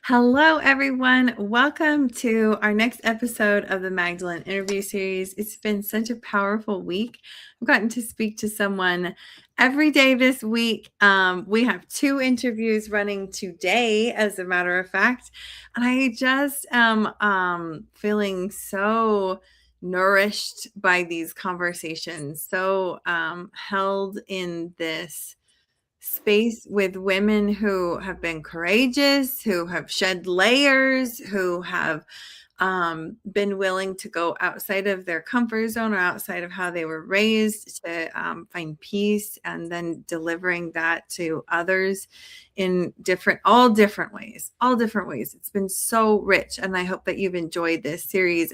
Hello, everyone. Welcome to our next episode of the Magdalene interview series. It's been such a powerful week. I've gotten to speak to someone every day this week. We have 2 interviews running today, as a matter of fact. And I just am feeling so nourished by these conversations, so held in this space with women who have been courageous, who have shed layers, who have been willing to go outside of their comfort zone or outside of how they were raised to find peace, and then delivering that to others in all different ways. It's been so rich, and I hope that you've enjoyed this series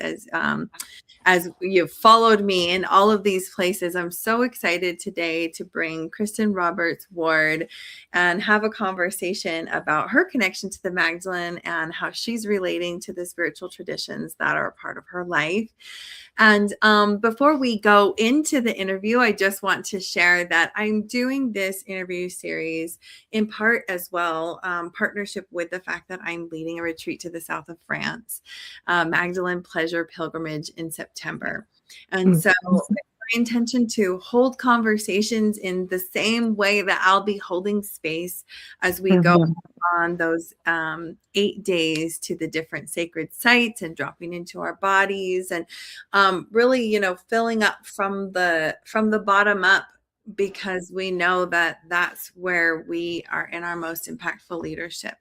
as you've followed me in all of these places. I'm so excited today to bring Kristen Roberts Ward and have a conversation about her connection to the Magdalene and how she's relating to the spiritual traditions that are a part of her life. And before we go into the interview, I just want to share that I'm doing this interview series in part as well, partnership with the fact that I'm leading a retreat to the south of France, Magdalene Pleasure Pilgrimage in September. And so it's my intention to hold conversations in the same way that I'll be holding space as we go on those 8 days to the different sacred sites and dropping into our bodies, and really, filling up from the bottom up, because we know that that's where we are in our most impactful leadership.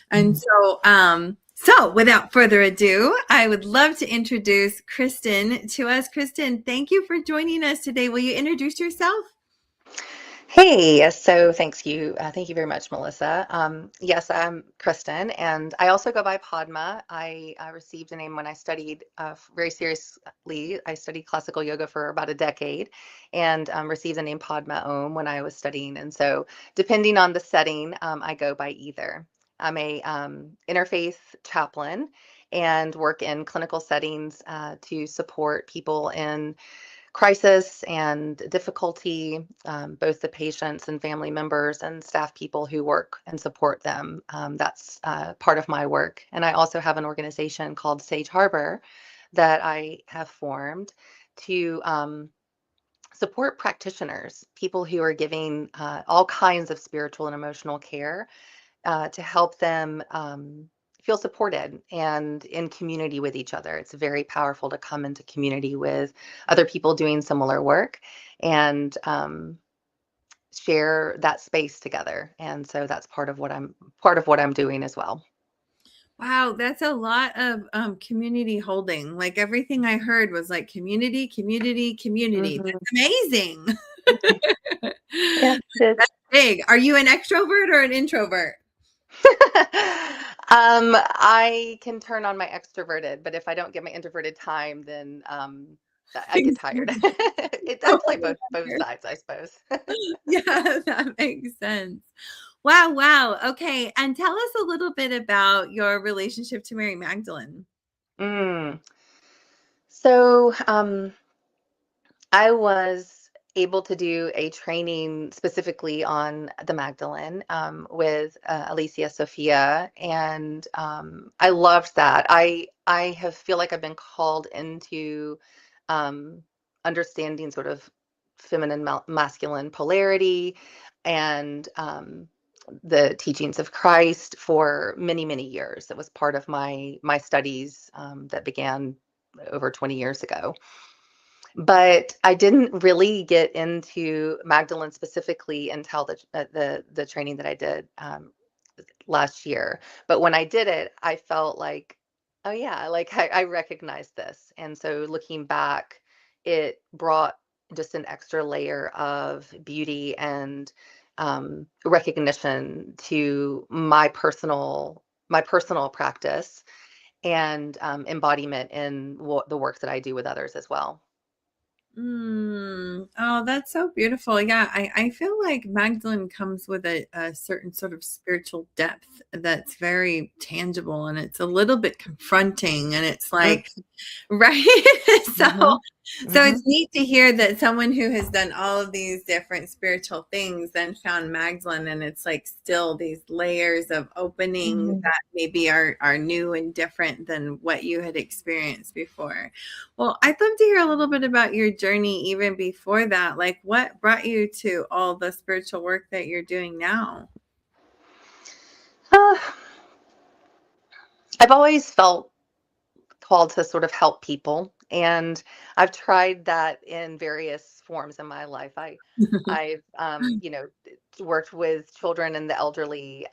And so without further ado, I would love to introduce Kristen to us. Kristen, thank you for joining us today. Will you introduce yourself? Hey, so thank you very much, Melissa. Yes, I'm Kristen, and I also go by Padma. I received a name when I studied very seriously. I studied classical yoga for about a decade, and received the name Padma Om when I was studying. And so, depending on the setting, I go by either. I'm a interfaith chaplain and work in clinical settings to support people in crisis and difficulty, both the patients and family members and staff people who work and support them. That's part of my work. And I also have an organization called Sage Harbor that I have formed to support practitioners, people who are giving all kinds of spiritual and emotional care to help them feel supported and in community with each other. It's very powerful to come into community with other people doing similar work and share that space together. And so that's part of what I'm doing as well. Wow, that's a lot of community holding. Like, everything I heard was like community, community, community. Mm-hmm. That's amazing. Yeah, it That's big. Are you an extrovert or an introvert? I can turn on my extroverted, but if I don't get my introverted time, then I get tired. I play both sides, I suppose. Yeah, that makes sense. Wow. Okay. And tell us a little bit about your relationship to Mary Magdalene. Mm. So, I was able to do a training specifically on the Magdalene with Alicia Sophia, and I loved that. I feel like I've been called into um, understanding sort of feminine masculine polarity and the teachings of Christ for many years. It was part of my studies that began over 20 years ago. But I didn't really get into Magdalene specifically until the training that I did last year. But when I did it, I felt like, oh yeah, like I recognized this. And so looking back, it brought just an extra layer of beauty and recognition to my personal practice and embodiment in the work that I do with others as well. Oh, that's so beautiful. Yeah, I feel like Magdalene comes with a certain sort of spiritual depth that's very tangible, and it's a little bit confronting, and it's like, right? So Mhm. So Hmm. it's neat to hear that someone who has done all of these different spiritual things then found Magdalene, and it's like still these layers of opening Hmm. that maybe are new and different than what you had experienced before. Well, I'd love to hear a little bit about your journey even before that. Like what brought you to all the spiritual work that you're doing now? Uh, I've always felt called to sort of help people, and I've tried that in various forms in my life. I've worked with children and the elderly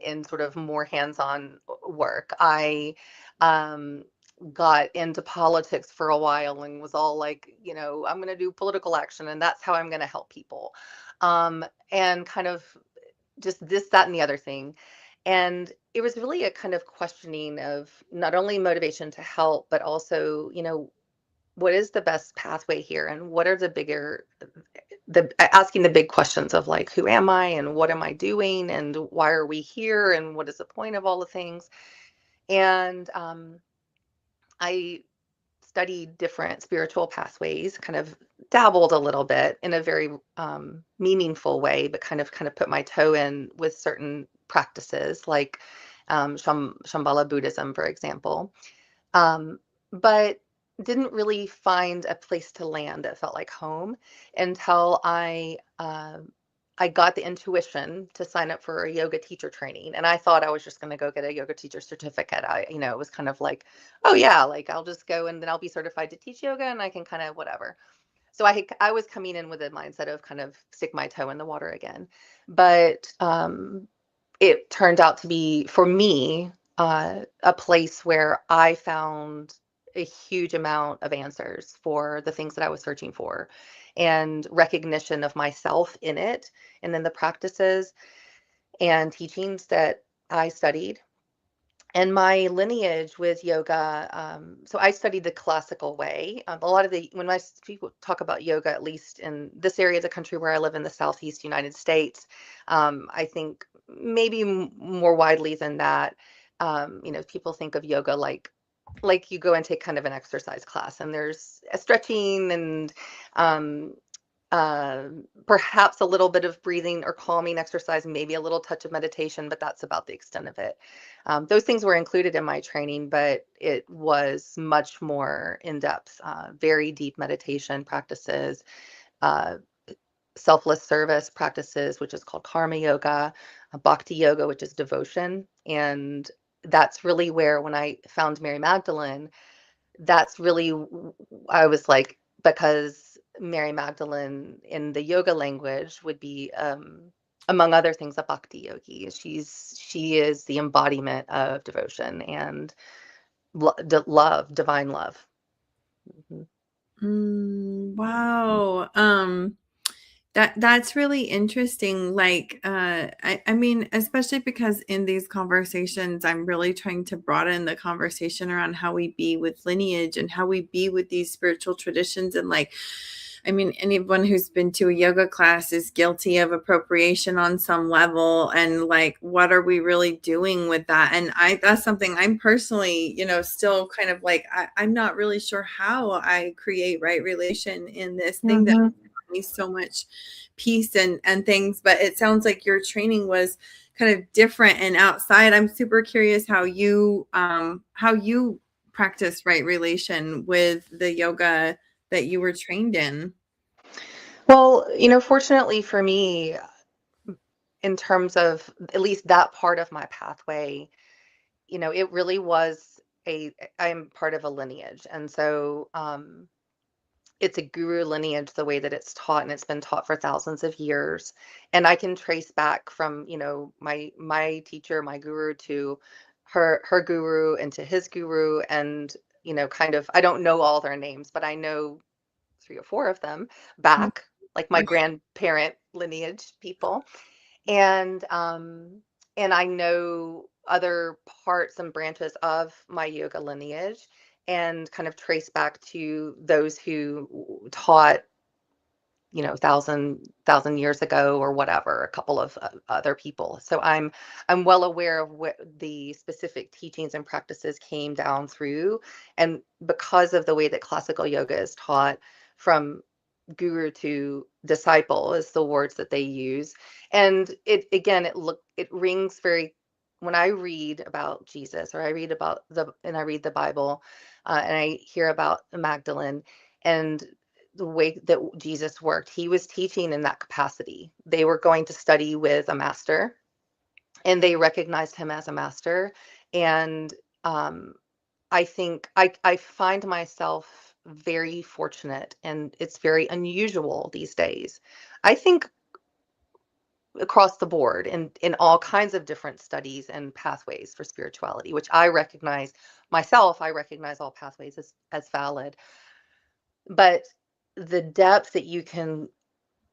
in sort of more hands-on work. I um, got into politics for a while and was all like, I'm going to do political action, and that's how I'm going to help people, and kind of just this, that, and the other thing. And it was really a kind of questioning of not only motivation to help, but also, what is the best pathway here? And what are the bigger, asking the big questions of like, who am I and what am I doing? And why are we here? And what is the point of all the things? And I studied different spiritual pathways, kind of dabbled a little bit in a very meaningful way, but kind of put my toe in with certain practices like Shambhala Buddhism, for example. Um, but didn't really find a place to land that felt like home until I got the intuition to sign up for a yoga teacher training. And I thought I was just going to go get a yoga teacher certificate. It was kind of like, oh yeah, like I'll just go and then I'll be certified to teach yoga and I can kind of whatever. So I was coming in with a mindset of kind of stick my toe in the water again. But it turned out to be, for me, a place where I found a huge amount of answers for the things that I was searching for and recognition of myself in it, and then the practices and teachings that I studied. And my lineage with yoga, so I studied the classical way. A lot of when people talk about yoga, at least in this area of the country where I live in the Southeast United States, I think maybe more widely than that, people think of yoga like you go and take kind of an exercise class, and there's a stretching and um, uh, perhaps a little bit of breathing or calming exercise, maybe a little touch of meditation, but that's about the extent of it. Those things were included in my training, but it was much more in depth, very deep meditation practices, uh, selfless service practices, which is called karma yoga, bhakti yoga, which is devotion. And that's really where, when I found Mary Magdalene, that's really, I was like, because Mary Magdalene in the yoga language would be, among other things, a bhakti yogi. She is the embodiment of devotion and love, divine love. Mhm. Wow. That's really interesting. Like, I mean, especially because in these conversations, I'm really trying to broaden the conversation around how we be with lineage and how we be with these spiritual traditions. And like, I mean, anyone who's been to a yoga class is guilty of appropriation on some level. And like, what are we really doing with that? And that's something I'm personally, still kind of like, I'm not really sure how I create right relation in this thing that Mhm. me so much peace and things, but it sounds like your training was kind of different and outside. I'm super curious how you practice right relation with the yoga that you were trained in. Well, fortunately for me, in terms of at least that part of my pathway, it really was I'm part of a lineage. And so it's a guru lineage the way that it's taught, and it's been taught for thousands of years. And I can trace back from, my teacher, my guru, to her guru and to his guru. And, kind of, I don't know all their names, but I know three or four of them back, like my grandparent lineage people. And I know other parts and branches of my yoga lineage, and kind of trace back to those who taught thousand years ago or whatever, a couple of other people. So I'm well aware of what the specific teachings and practices came down through, and because of the way that classical yoga is taught from guru to disciple is the words that they use. And it rings very, when I read about Jesus, or I read about I read the Bible, and I hear about Magdalene and the way that Jesus worked, he was teaching in that capacity. They were going to study with a master, and they recognized him as a master. And I think I find myself very fortunate, and it's very unusual these days. I think across the board in all kinds of different studies and pathways for spirituality, which I recognize myself, I recognize all pathways as valid. But the depth that you can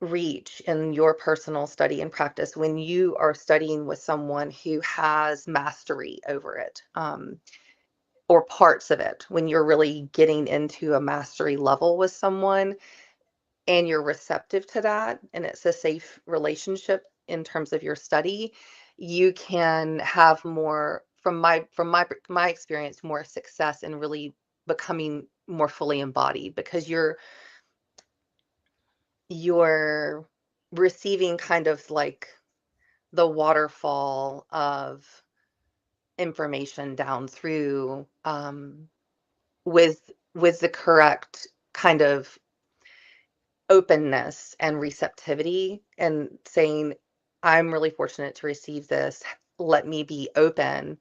reach in your personal study and practice when you are studying with someone who has mastery over it, or parts of it, when you're really getting into a mastery level with someone and you're receptive to that, and it's a safe relationship in terms of your study, you can have more, from my experience, more success in really becoming more fully embodied, because you're receiving kind of like the waterfall of information down through, with the correct kind of openness and receptivity, and saying, I'm really fortunate to receive this. Let me be open,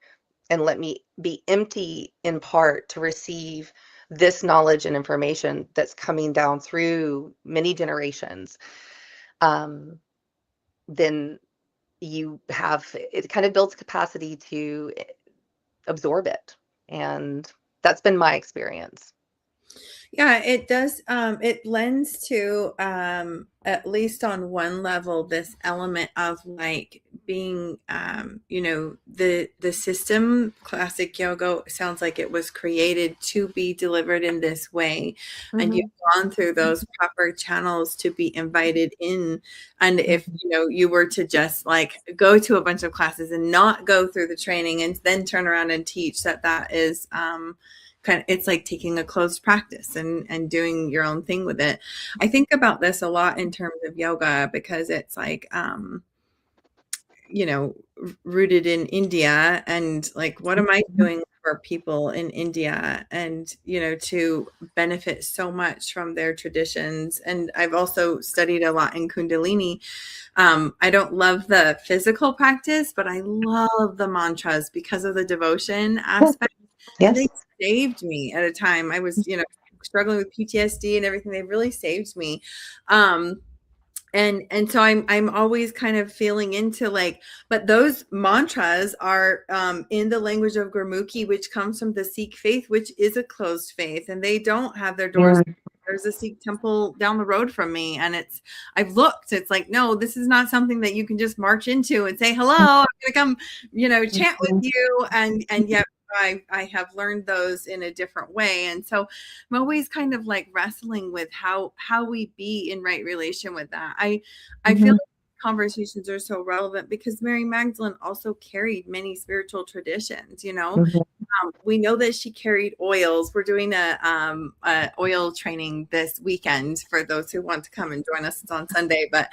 and let me be empty in part to receive this knowledge and information that's coming down through many generations. Um, then it kind of builds capacity to absorb it. And that's been my experience. Yeah, it does. It lends to, at least on one level, this element of like being, the system. Classic yoga sounds like it was created to be delivered in this way, and you've Mhm. gone through those proper channels to be invited in. And if you were to just like go to a bunch of classes and not go through the training and then turn around and teach, that is it's like taking a closed practice and doing your own thing with it. I think about this a lot in terms of yoga, because it's like you know rooted in India, and like what am I doing for people in India, and to benefit so much from their traditions. And I've also studied a lot in Kundalini. I don't love the physical practice, but I love the mantras because of the devotion Yeah. aspect. And they Yes. saved me at a time. I was, struggling with PTSD and everything. They really saved me. And so I'm always kind of feeling into like, but those mantras are in the language of Gurmukhi, which comes from the Sikh faith, which is a closed faith, and they don't have their doors. Yeah. There's a Sikh temple down the road from me, and I've looked. It's like, no, this is not something that you can just march into and say, hello, I'm gonna come, chant with Mhm. you. And yet I have learned those in a different way. And so I'm always kind of like wrestling with how we be in right relation with that. I feel Mhm. like conversations are so relevant because Mary Magdalene also carried many spiritual traditions. Mhm. We know that she carried oils. We're doing a oil training this weekend for those who want to come and join us. It's on Sunday, but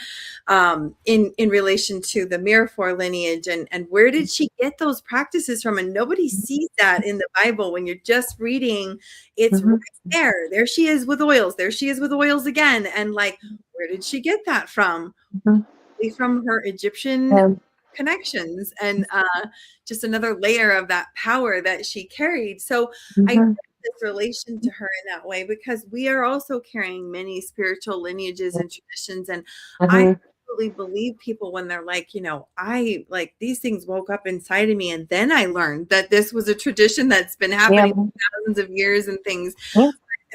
in relation to the Miraphor lineage, and where did she get those practices from? And nobody sees that in the Bible when you're just reading. It's right Mhm. there. There she is with oils. There she is with oils again. And like, where did she get that from? Mhm. From her Egyptian Yeah. connections, and just another layer of that power that she carried. So I get Mhm. this relation to her in that way, because we are also carrying many spiritual lineages and traditions. And I Mhm. really believe people when they're like, I like these things woke up inside of me, and then I learned that this was a tradition that's been Yeah. happening thousands of years and things. Yeah.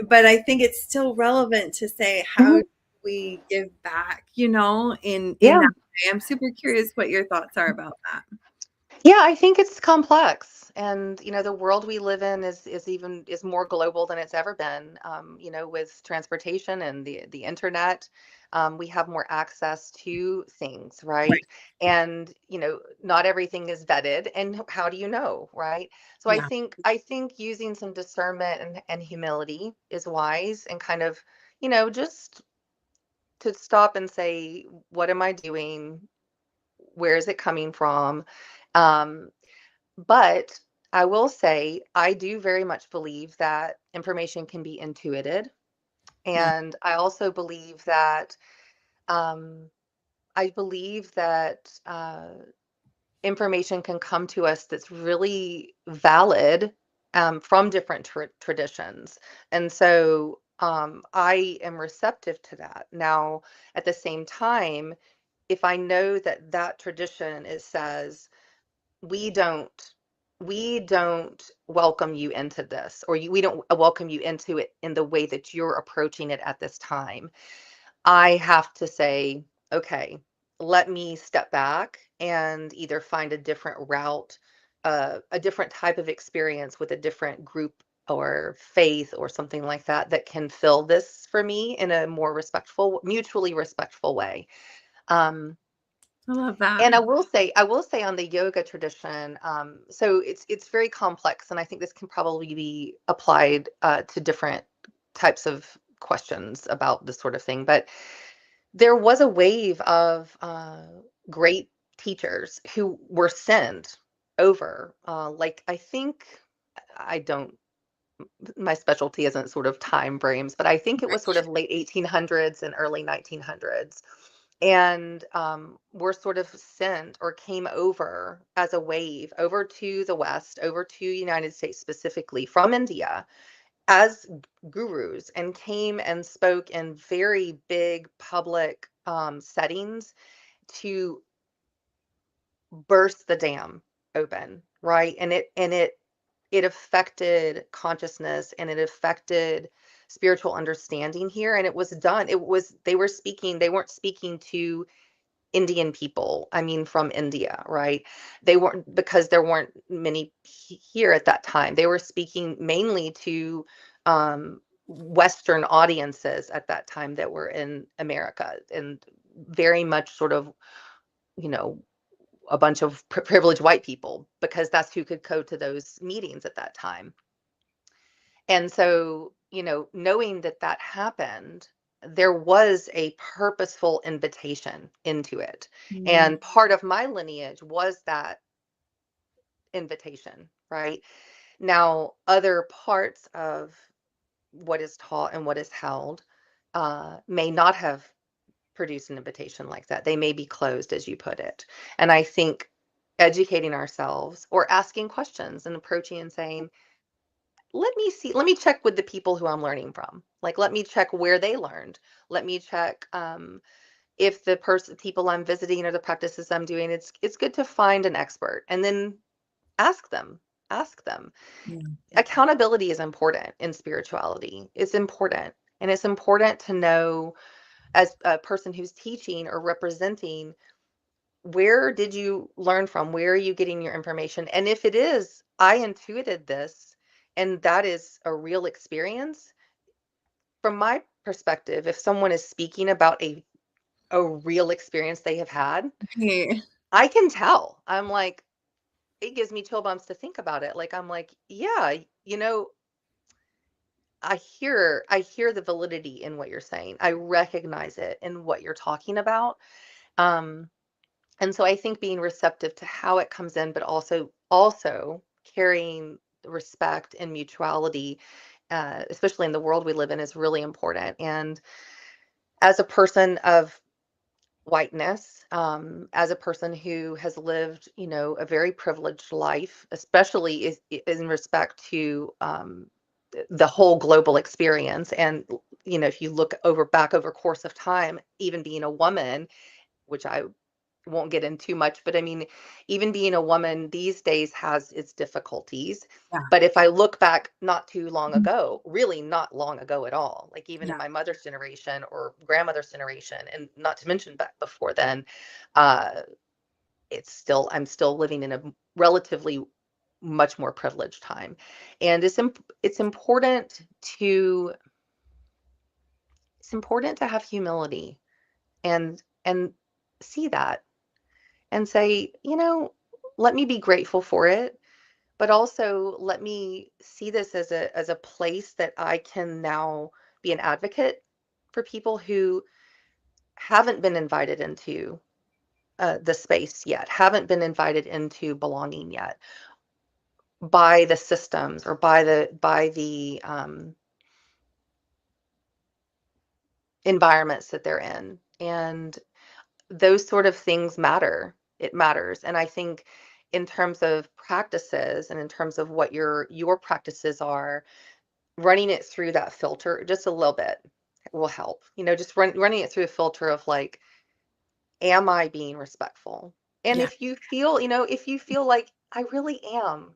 But I think it's still relevant to say, how Mhm. do we give back, in Yeah. that way? I'm super curious what your thoughts are about that. Yeah, I think it's complex, and the world we live in is more global than it's ever been. With transportation and the internet, We have more access to things, right? Right. And not everything is vetted, and how do you know, right? So I Yeah. think using some discernment and humility is wise, and kind of just to stop and say, what am I doing? Where is it coming from? Um, but I will say, I do very much believe that information can be intuited. Yeah. And I also believe that, um, information can come to us that's really valid, from different traditions. And so I am receptive to that. Now, at the same time, if I know that that tradition, it says, we don't we don't welcome you into this, or we don't welcome you into it in the way that you're approaching it at this time, I have to say, okay, let me step back and either find a different route, a different type of experience with a different group or faith or something like that, that can fill this for me in a more respectful, mutually respectful way. Um, I love that. and I will say on the yoga tradition, so it's very complex, and I think this can probably be applied to different types of questions about this sort of thing. But there was a wave of great teachers who were sent over. Like, I think, I don't, my specialty isn't sort of time frames, but I think it was sort of late 1800s and early 1900s. And were sort of sent, or came over as a wave over to the West, over to United States specifically from India, as gurus, and came and spoke in very big public settings to burst the dam open, right? And it affected consciousness, and it affected spiritual understanding here. And it was done. They weren't speaking to Indian people, I mean, from India, right? They weren't, because there weren't many here at that time. They were speaking mainly to Western audiences at that time that were in America, and very much sort of, you know, a bunch of privileged white people, because that's who could go to those meetings at that time. And so, knowing that that happened, there was a purposeful invitation into it. Mm. And part of my lineage was that invitation, right? Now, other parts of what is taught and what is held may not have produced an invitation like that. They may be closed, as you put it. And I think educating ourselves, or asking questions and approaching and saying, let me check with the people who I'm learning from. Like, let me check where they learned. Let me check, if the people I'm visiting, or the practices I'm doing, it's good to find an expert, and then ask them. Ask them. Yeah. Accountability is important in spirituality. It's important. And it's important to know, as a person who's teaching or representing, where did you learn from? Where are you getting your information? And if it is, I intuited this, and that is a real experience, from my perspective, if someone is speaking about a real experience they have had, Hey. I can tell. I'm like, it gives me chill bumps to think about it. Like, I'm like, yeah, I hear the validity in what you're saying. I recognize it in what you're talking about. Um, And so I think being receptive to how it comes in, but also carrying respect and mutuality, especially in the world we live in, is really important. And as a person of whiteness, as a person who has lived, a very privileged life, especially in respect to the whole global experience. And if you look back over course of time, even being a woman, which I won't get in too much, but I mean, even being a woman these days has its difficulties. Yeah. But if I look back not too long ago, really not long ago at all, like even in Yeah. my mother's generation or grandmother's generation, and not to mention back before then, uh, I'm still living in a relatively much more privileged time. And it's important to have humility. and see that and say, let me be grateful for it, but also let me see this as a place that I can now be an advocate for people who haven't been invited into the space yet, haven't been invited into belonging yet by the systems or by the environments that they're in. And those sort of things matter. It matters. And I think in terms of practices and in terms of what your practices are, running it through that filter just a little bit will help. Just running it through a filter of like, am I being respectful? And Yeah. if you feel like I really am,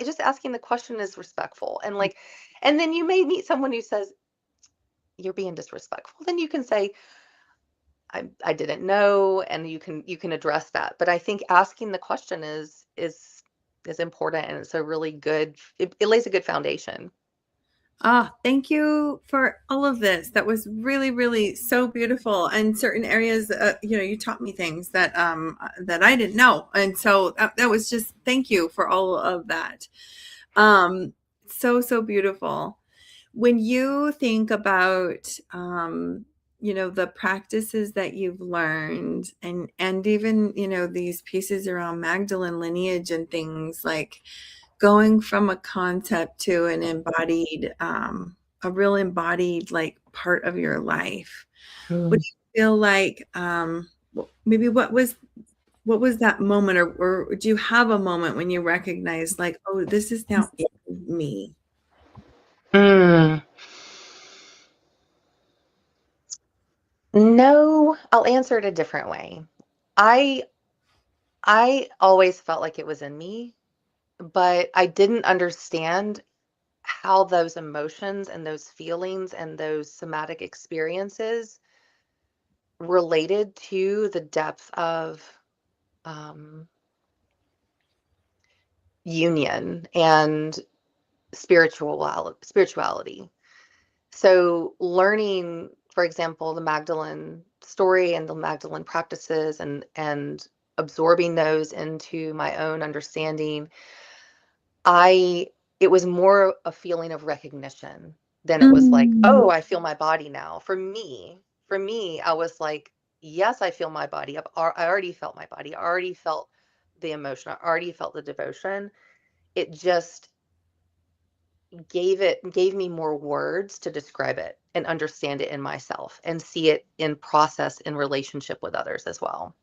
just asking the question is respectful. And then you may meet someone who says you're being disrespectful. Then you can say, I didn't know, and you can address that. But I think asking the question is important, and it's a really good, it lays a good foundation. Ah, thank you for all of this. That was really, really so beautiful. And certain areas, you taught me things that I didn't know, and so that was just thank you for all of that. So so beautiful. When you think about the practices that you've learned, and even these pieces around Magdalene lineage and things like going from a concept to an embodied, a real embodied like part of your life. What Mm. do you feel like, maybe what was that moment, or do you have a moment when you recognize like, oh, this is now in me? Mm. No, I'll answer it a different way. I I always felt like it was in me, but I didn't understand how those emotions and those feelings and those somatic experiences related to the depth of um, union and spirituality. So learning, for example, the Magdalene story and the Magdalene practices and absorbing those into my own understanding, I it was more a feeling of recognition than it was like, Mm. oh, I feel my body now. For me, I was like, yes, I feel my body. I already felt my body. I already felt the emotion. I already felt the devotion. It just gave me more words to describe it and understand it in myself and see it in process in relationship with others as well.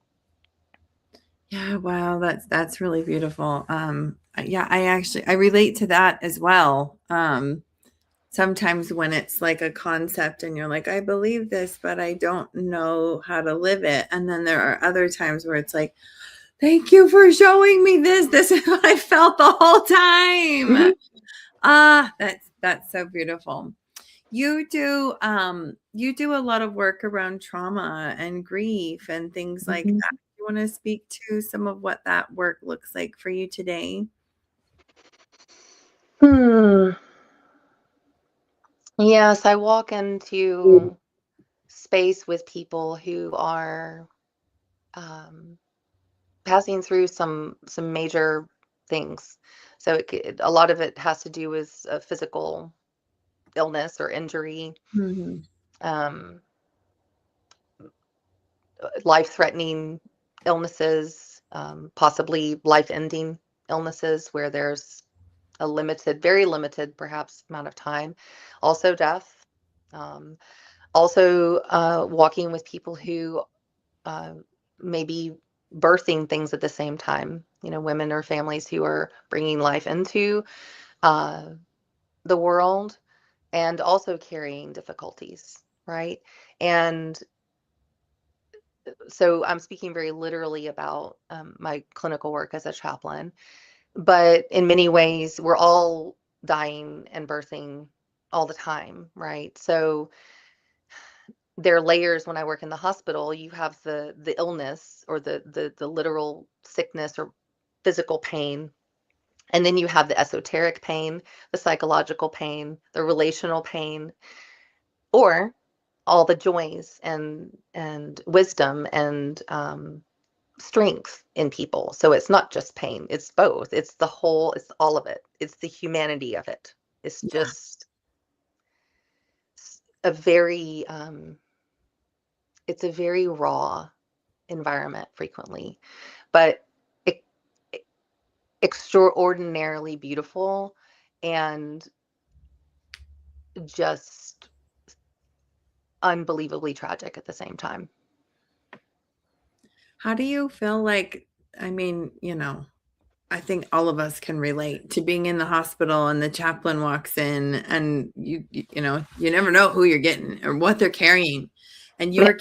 Yeah, wow, that's really beautiful. Yeah, I relate to that as well. Sometimes when it's like a concept and you're like, I believe this, but I don't know how to live it. And then there are other times where it's like, thank you for showing me this. This is what I felt the whole time. Mhm, Ah, that's so beautiful. You do a lot of work around trauma and grief and things like mhm. that. You want to speak to some of what that work looks like for you today? Hmm. Yes, I walk into space with people who are um, passing through some major things. So a lot of it has to do with a physical illness or injury, Mhm. um, life-threatening illnesses, possibly life-ending illnesses where there's a limited, very limited, perhaps amount of time. Also death. Um, Also walking with people who uh, may be birthing things at the same time. Women or families who are bringing life into uh, the world and also carrying difficulties, right? And so I'm speaking very literally about my clinical work as a chaplain, but in many ways, we're all dying and birthing all the time, right? So there are layers when I work in the hospital. You have the illness or the literal sickness or physical pain, and then you have the esoteric pain, the psychological pain, the relational pain, or all the joys and wisdom and strength in people. So it's not just pain, it's both. It's the whole, it's all of it. It's the humanity of it. It's Yeah. just a very it's a very raw environment frequently, but e- e- extraordinarily beautiful and just unbelievably tragic at the same time. How do you feel like, I mean, I think all of us can relate to being in the hospital and the chaplain walks in and you never know who you're getting or what they're carrying. And Yeah.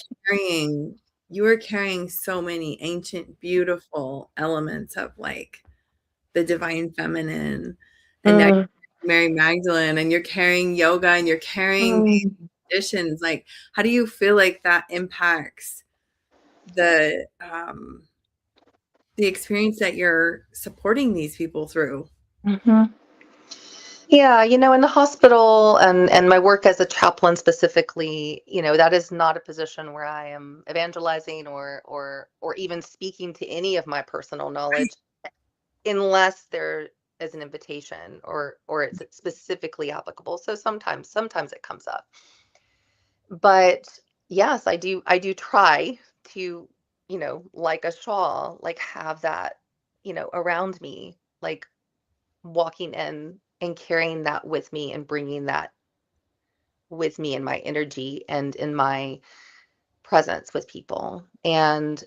you are carrying so many ancient, beautiful elements of like the divine feminine. And now Mm, you're Mary Magdalene and you're carrying yoga and you're carrying these mm, traditions. Like, how do you feel like that impacts the experience that you're supporting these people through? mhm. Yeah, in the hospital and my work as a chaplain specifically, that is not a position where I am evangelizing or even speaking to any of my personal knowledge unless there is an invitation or it's specifically applicable. So sometimes it comes up. But yes, I do try to, like a shawl, like have that, around me, like walking in and carrying that with me and bringing that with me in my energy and in my presence with people. And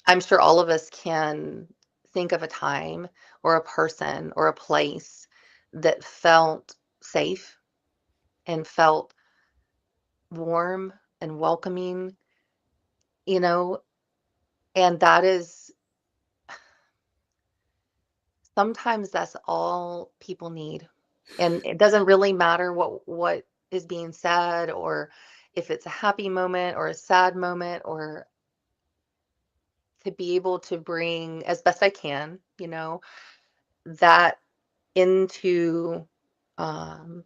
I'm sure all of us can think of a time or a person or a place that felt safe and felt warm and welcoming, you know, and that is sometimes that's all people need. And it doesn't really matter what is being said or if it's a happy moment or a sad moment or to be able to bring as best I can, that into um,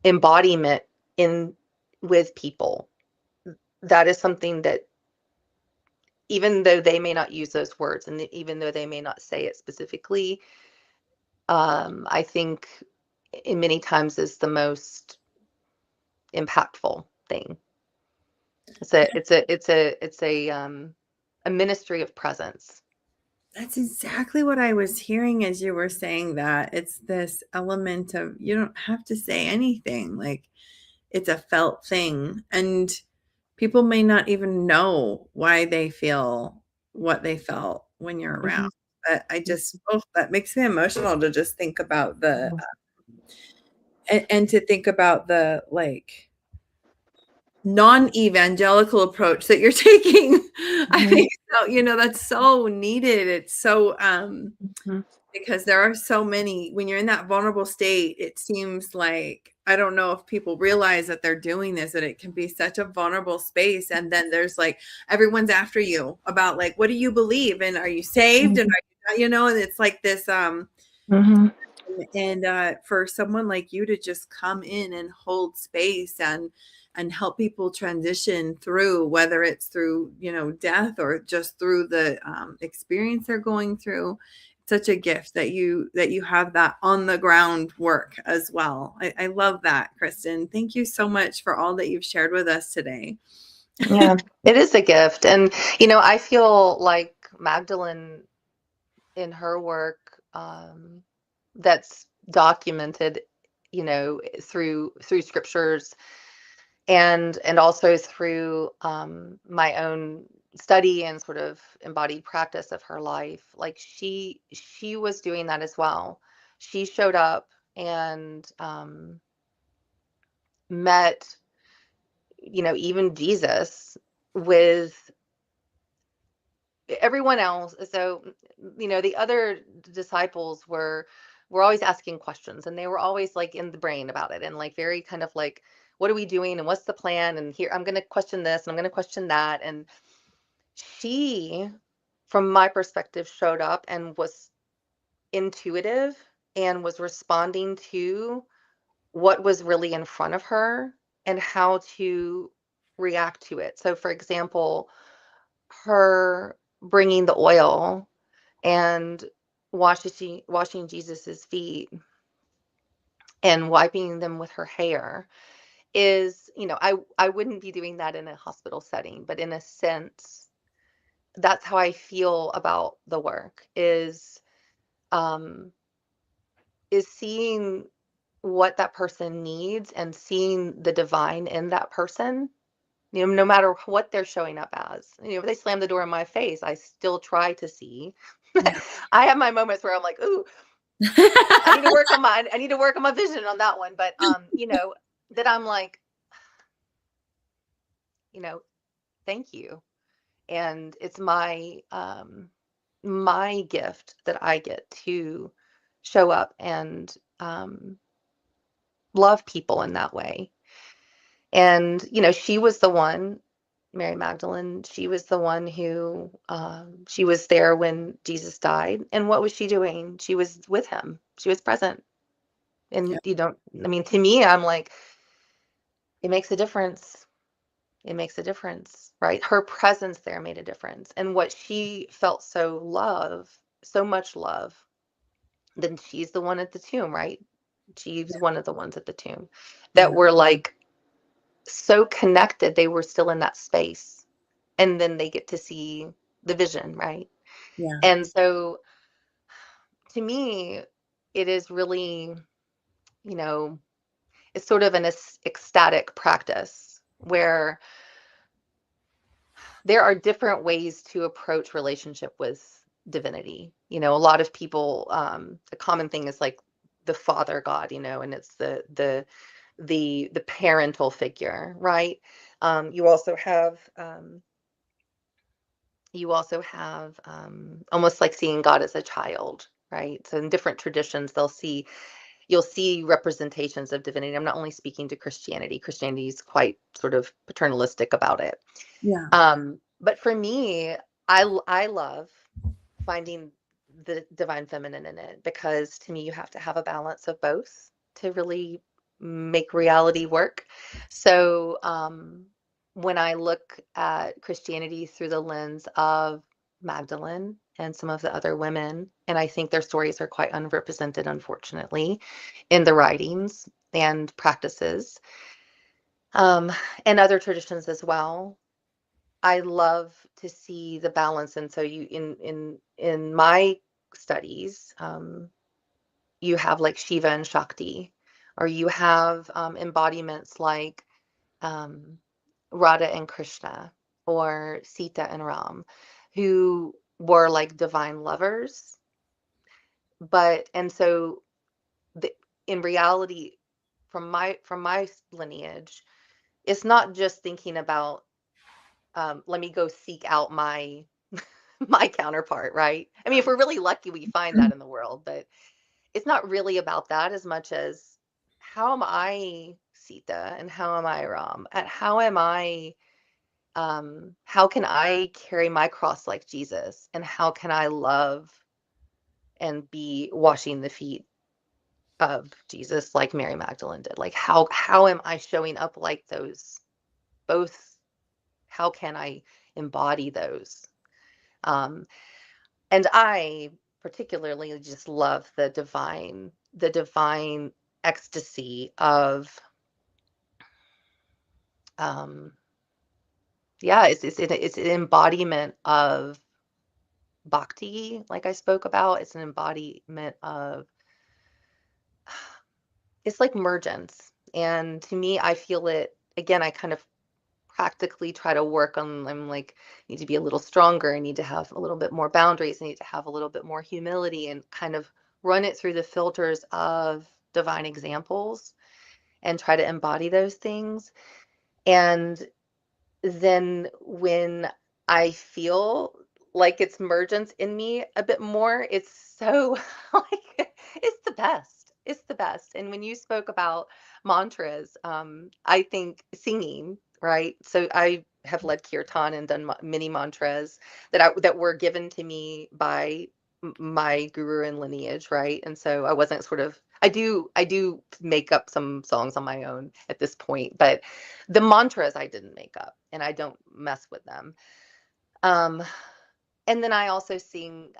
embodiment in with people. That is something that even though they may not use those words and even though they may not say it specifically, I think in many times is the most impactful thing. It's a ministry of presence. That's exactly what I was hearing as you were saying that. It's this element of you don't have to say anything. Like it's a felt thing. And people may not even know why they feel what they felt when you're around. Mhm, But that makes me emotional to just think about and to think about the like non-evangelical approach that you're taking. I mhm, think so, that's so needed. It's so mhm, because there are so many when you're in that vulnerable state, it seems like I don't know if people realize that they're doing this, that it can be such a vulnerable space. And then there's like everyone's after you about like, what do you believe? And are you saved? And mhm, are and it's like this mhm, and for someone like you to just come in and hold space and help people transition through whether it's through death or just through the experience they're going through. Such a gift that you have that on the ground work as well. I love that, Kristen. Thank you so much for all that you've shared with us today. Yeah, it is a gift. And, I feel like Magdalene in her work, that's documented, through scriptures and also through my own study and sort of embodied practice of her life. Like she was doing that as well. She showed up and met, even Jesus with everyone else. So, the other disciples were always asking questions and they were always like in the brain about it and like very kind of like, what are we doing and what's the plan? And here I'm going to question this and I'm going to question that. And she, from my perspective, showed up and was intuitive and was responding to what was really in front of her and how to react to it. So, for example, her bringing the oil and washing Jesus's feet and wiping them with her hair is, I wouldn't be doing that in a hospital setting, but in a sense, that's how I feel about the work um, is seeing what that person needs and seeing the divine in that person. No matter what they're showing up as. If they slam the door in my face, I still try to see. Yeah. I have my moments where I'm like, ooh, I need to work on my vision on that one. But that I'm like, you know, thank you. And it's my gift that I get to show up and love people in that way. And she was the one, Mary Magdalene, she was the one who she was there when Jesus died. And what was she doing? She was with him. She was present. Yeah. And I mean, to me, I'm like, it makes a difference. It makes a difference, right? Her presence there made a difference. And what she felt so much love, then she's the one at the tomb, right? She's one of the ones at the tomb that Yeah. were like so connected, they were still in that space. And then they get to see the vision, right? Yeah. And so to me, it is really, you know, it's sort of an ecstatic practice where there are different ways to approach relationship with divinity. A lot of people, a common thing is like the Father God, and it's the parental figure, right? You also have almost like seeing God as a child, right? So in different traditions, you'll see representations of divinity. I'm not only speaking to Christianity. Christianity is quite sort of paternalistic about it. Yeah. But for me, I love finding the divine feminine in it, because to me, you have to have a balance of both to really make reality work. So when I look at Christianity through the lens of Magdalene and some of the other women, and I think their stories are quite unrepresented, unfortunately, in the writings and practices, um, and other traditions as well. I love to see the balance. And so you in my studies, you have like Shiva and Shakti, or you have embodiments like um, Radha and Krishna, or Sita and Ram, who were like divine lovers. And so the, in reality, from my lineage, it's not just thinking about let me go seek out my my counterpart, right? I mean, if we're really lucky, we find that in the world, but it's not really about that as much as how am I Sita and how am I Ram? And how can I carry my cross like Jesus? And how can I love and be washing the feet of Jesus like Mary Magdalene did? Like how am I showing up like those both? How can I embody those? Um, And I particularly just love the divine ecstasy of, um, yeah, it's an embodiment of bhakti, like I spoke about. It's an embodiment of, it's like mergence. And to me, I feel it again. I kind of practically try to work on. I'm like, I need to be a little stronger. I need to have a little bit more boundaries. I need to have a little bit more humility, and kind of run it through the filters of divine examples and try to embody those things. And then when I feel like it's mergence in me a bit more, it's so like it's the best. It's the best. And when you spoke about mantras, I think singing, right? So I have led kirtan and done many mantras that were given to me by my guru and lineage, right? And so I wasn't sort of, I do make up some songs on my own at this point, but the mantras I didn't make up, and I don't mess with them. Um, and then I sing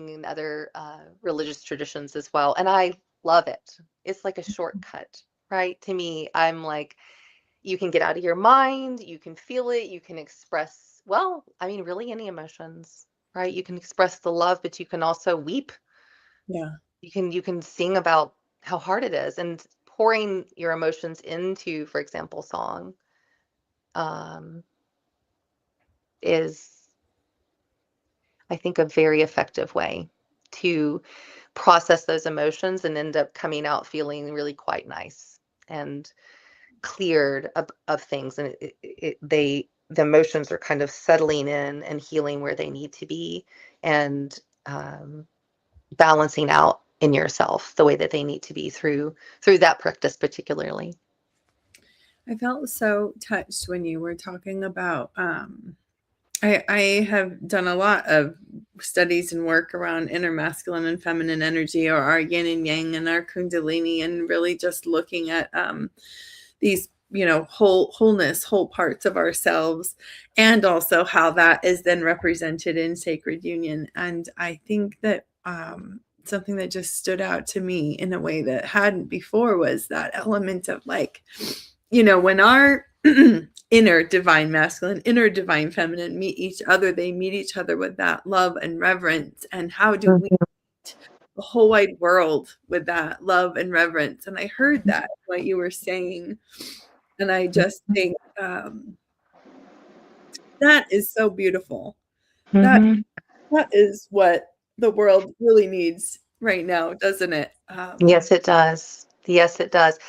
in other religious traditions as well, and I love it. It's like a shortcut, right? To me, I'm like, you can get out of your mind, you can feel it, you can express, well, I mean, really any emotions, right? You can express the love, but you can also weep. Yeah. You can sing about how hard it is, and pouring your emotions into, for example, song, um, is, I think, a very effective way to process those emotions and end up coming out feeling really quite nice and cleared of things, and the emotions are kind of settling in and healing where they need to be, and balancing out in yourself the way that they need to be through that practice particularly. I felt so touched when you were talking about I have done a lot of studies and work around inner masculine and feminine energy, or our yin and yang and our kundalini, and really just looking at these, whole parts of ourselves, and also how that is then represented in sacred union. And I think that something that just stood out to me in a way that hadn't before was that element of, like, when our inner divine masculine, inner divine feminine meet each other, they meet each other with that love and reverence. And how do we meet the whole wide world with that love and reverence? And I heard that, what you were saying. And I just think that is so beautiful. That Mm-hmm. that is what the world really needs right now, doesn't it? Yes, it does. Yes, it does.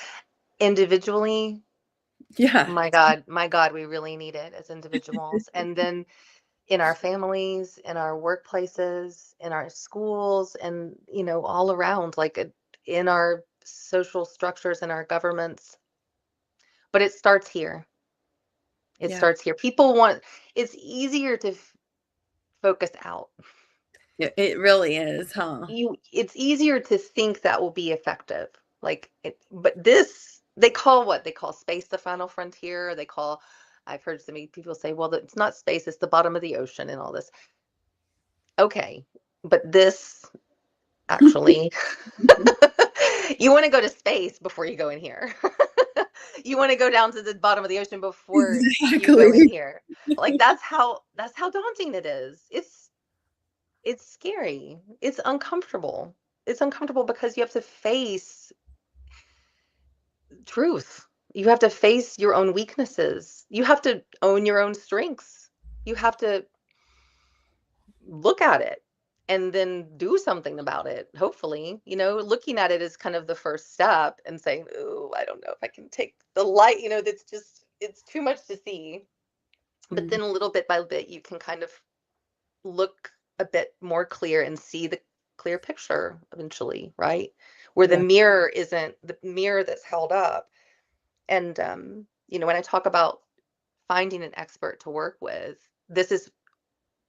Individually, Yeah. my God, we really need it as individuals. And then in our families, in our workplaces, in our schools, and all around, like in our social structures, in our governments. But it starts here. It Yeah. starts here. People want, it's easier to focus out. Yeah, it really is, huh? It's easier to think that will be effective. Like but this, they call space the final frontier. I've heard so many people say, well, it's not space, it's the bottom of the ocean and all this. Okay, but this actually, you want to go to space before you go in here. You want to go down to the bottom of the ocean before you go in Exactly. here. Like that's how daunting it is. It's scary. It's uncomfortable. It's uncomfortable because you have to face truth. You have to face your own weaknesses. You have to own your own strengths. You have to look at it and then do something about it. Hopefully, looking at it is kind of the first step, and saying, "Oh, I don't know if I can take the light, it's too much to see." But Mm, then little bit by bit, you can kind of look a bit more clear and see the clear picture eventually, right? Where the yeah. mirror isn't the mirror that's held up. And when I talk about finding an expert to work with, this is,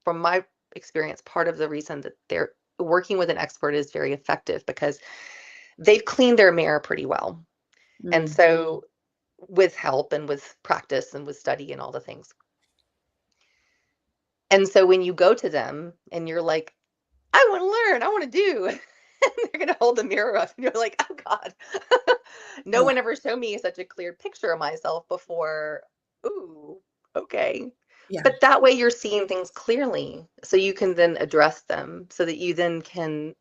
from my experience, part of the reason that they're working with an expert is very effective, because they've cleaned their mirror pretty well. And Mm. so, with help and with practice and with study and all the things. And so when you go to them and you're like, I want to learn, I want to do, and they're going to hold the mirror up and you're like, oh God, no Yeah. one ever showed me such a clear picture of myself before. Ooh, okay. Yeah. But that way you're seeing things clearly, so you can then address them, so that you then can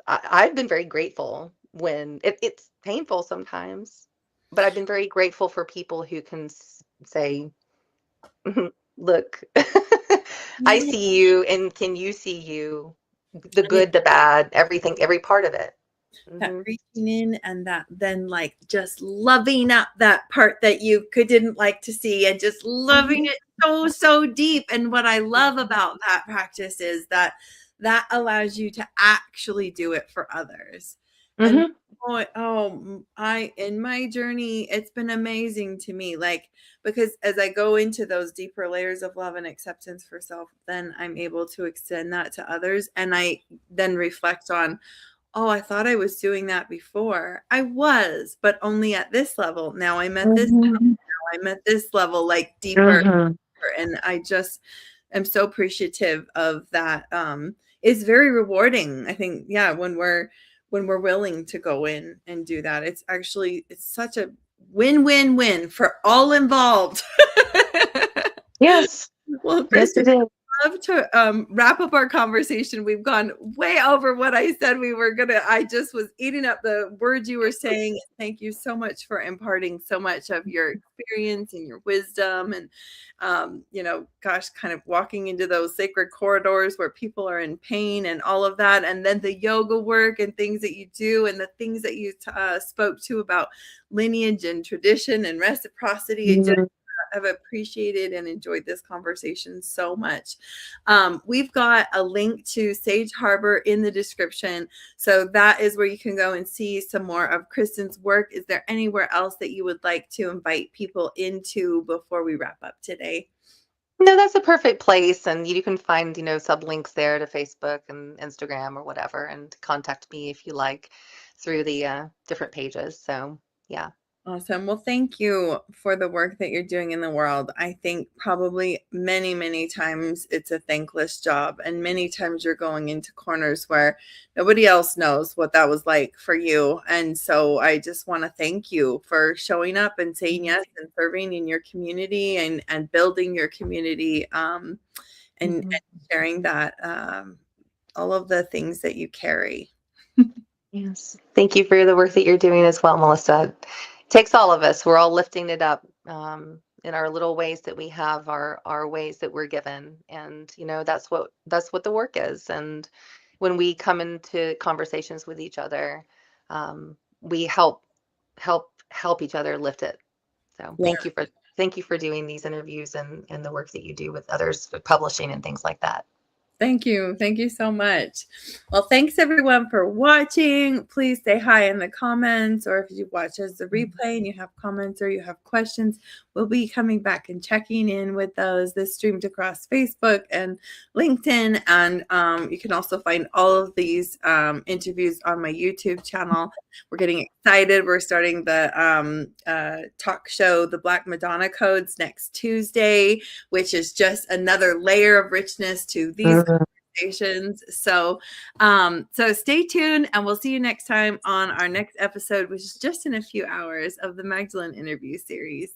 I've been very grateful when it's painful sometimes, but I've been very grateful for people who can say, "Mhm, look, I Yeah. see you, and can you see you? The And good, the bad, everything, every part of it." that Hmm. reaching in, and that then, like, just loving up that part that you didn't like to see, and just loving Hmm. it so deep. And what I love about that practice is that that allows you to actually do it for others. And Mm-hmm. in my journey, it's been amazing to me. Like, because as I go into those deeper layers of love and acceptance for self, then I'm able to extend that to others. And I then reflect on, oh, I thought I was doing that before. I was, but only at this level. Now I'm at this, Mm-hmm. I'm at this level, like deeper. Mm-hmm. And I just am so appreciative of that. It's very rewarding. I think, yeah, when we're willing to go in and do that, it's such a win-win-win for all involved. Yes. Well, Yes, Kristen, it is. love to wrap up our conversation. We've gone way over what I said we were gonna. I just was eating up the words you were saying. Thank you so much for imparting so much of your experience and your wisdom, and gosh, kind of walking into those sacred corridors where people are in pain and all of that, and then the yoga work and things that you do, and the things that you spoke to about lineage and tradition and reciprocity. It just Mhm. I've appreciated and enjoyed this conversation so much. We've got a link to Sage Harbor in the description. So that is where you can go and see some more of Kristen's work. Is there anywhere else that you would like to invite people into before we wrap up today? No, that's a perfect place. And you can find, sublinks there to Facebook and Instagram or whatever, and contact me if you like through the different pages. So, yeah. Awesome. Well, thank you for the work that you're doing in the world. I think probably many, many times it's a thankless job, and many times you're going into corners where nobody else knows what that was like for you. And so I just want to thank you for showing up and saying yes and serving in your community and building your community, and sharing that, all of the things that you carry. Yes. Thank you for the work that you're doing as well, Melissa. It takes all of us. We're all lifting it up in our little ways that we have, our ways that we're given, and that's what the work is. And when we come into conversations with each other, we help each other lift it. So Yeah. thank you for doing these interviews and the work that you do with others, with publishing and things like that. Thank you. Thank you so much. Well, thanks everyone for watching. Please say hi in the comments, or if you watch as the replay and you have comments or you have questions, we'll be coming back and checking in with those. This streamed across Facebook and LinkedIn, and you can also find all of these interviews on my YouTube channel. We're getting excited. We're starting the talk show, The Black Madonna Codes, next Tuesday, which is just another layer of richness to these conversations. So stay tuned, and we'll see you next time on our next episode, which is just in a few hours, of the Magdalene interview series.